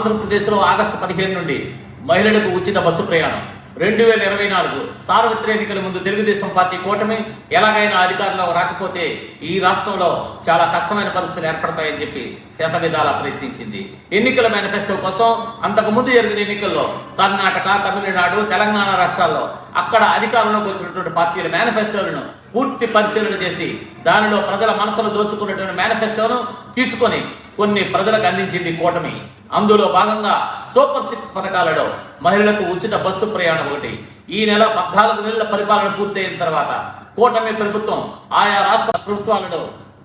ఆంధ్రప్రదేశ్లో ఆగస్టు 15 నుండి మహిళలకు ఉచిత బస్సు ప్రయాణం. 2024 సార్వత్రిక ఎన్నికల ముందు తెలుగుదేశం పార్టీ కూటమి ఎలాగైనా అధికారంలో రాకపోతే ఈ రాష్ట్రంలో చాలా కష్టమైన పరిస్థితులు ఏర్పడతాయని చెప్పి శతవిధాలా ప్రయత్నించింది. ఎన్నికల మేనిఫెస్టో కోసం అంతకుముందు జరిగిన ఎన్నికల్లో కర్ణాటక, తమిళనాడు, తెలంగాణ రాష్ట్రాల్లో అక్కడ అధికారంలోకి వచ్చినటువంటి పార్టీల మేనిఫెస్టోలను పూర్తి పరిశీలన చేసి దానిలో ప్రజల మనసులు దోచుకున్నటువంటి మేనిఫెస్టోను తీసుకొని కొన్ని ప్రజలకు అందించింది కూటమి. అందులో భాగంగా సూపర్ 6 పథకాలలో మహిళలకు ఉచిత బస్సు ప్రయాణం ఒకటి. ఈ నెల 14 నెలల పరిపాలన పూర్తయిన తర్వాత కూటమి ప్రభుత్వం ఆయా రాష్ట్ర ప్రభుత్వాలలో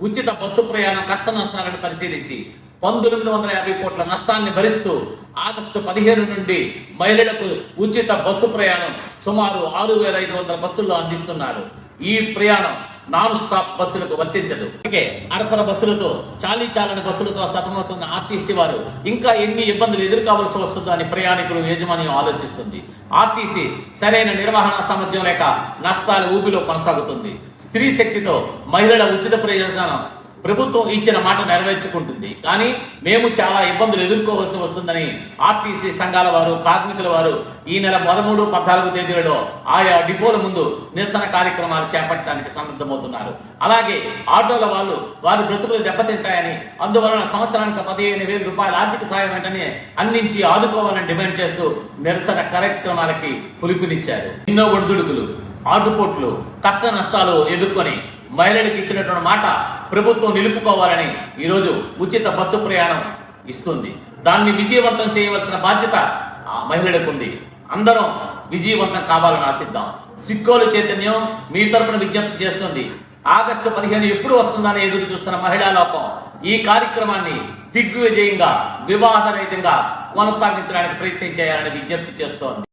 ఉచిత బస్సు ప్రయాణం కష్ట నష్టాలను పరిశీలించి 1950 కోట్ల నష్టాన్ని భరిస్తూ ఆగస్టు 15 నుండి మహిళలకు ఉచిత బస్సు ప్రయాణం సుమారు 6500 బస్సుల్లో అందిస్తున్నారు. ఈ ప్రయాణం నాన్ స్టాప్ బస్సులకు వర్తించదు. అలాగే అరకొర బస్సులతో, చాలీచాలని బస్సులతో సతమవుతున్న ఆర్టీసీ వారు ఇంకా ఎన్ని ఇబ్బందులు ఎదుర్కోవాల్సి వస్తుందో అని ప్రయాణికులు యాజమాన్యం ఆలోచిస్తుంది. ఆర్టీసీ సరైన నిర్వహణ సామర్థ్యం లేక నష్టాల ఊబిలో కొనసాగుతుంది. స్త్రీ శక్తితో మహిళల ఉచిత ప్రయోజనం ప్రభుత్వం ఇచ్చిన మాట నెరవేర్చుకుంటుంది, కానీ మేము చాలా ఇబ్బందులు ఎదుర్కోవాల్సి వస్తుందని ఆర్టీసీ సంఘాల వారు, కార్మికుల వారు ఈ నెల 13, 14 తేదీలలో ఆయా డిపోల ముందు నిరసన కార్యక్రమాలు చేపట్టడానికి సన్నద్ధమవుతున్నారు. అలాగే ఆటోల వాళ్ళు వారి బ్రతుకులు దెబ్బతింటాయని, అందువలన సంవత్సరానికి 15,000 రూపాయల ఆర్థిక సాయం వెంటనే అందించి ఆదుకోవాలని డిమాండ్ చేస్తూ నిరసన కార్యక్రమాలకి పిలుపునిచ్చారు. ఎన్నో ఒడిదుడుకులు, ఆటుపోట్లు, కష్ట నష్టాలు ఎదుర్కొని మహిళలకు ఇచ్చినటువంటి మాట ప్రభుత్వం నిలుపుకోవాలని ఈరోజు ఉచిత బస్సు ప్రయాణం ఇస్తుంది. దాన్ని విజయవంతం చేయవలసిన బాధ్యత మహిళలకు ఉంది. అందరం విజయవంతం కావాలని ఆశిద్దాం. సిక్కోలు చైతన్యం మీ తరపున విజ్ఞప్తి చేస్తుంది. ఆగస్టు 15 ఎప్పుడు వస్తుందని ఎదురు చూస్తున్న మహిళా లోకం ఈ కార్యక్రమాన్ని దిగ్విజయంగా, వివాదరహితంగా కొనసాగించడానికి ప్రయత్నం చేయాలని విజ్ఞప్తి చేస్తోంది.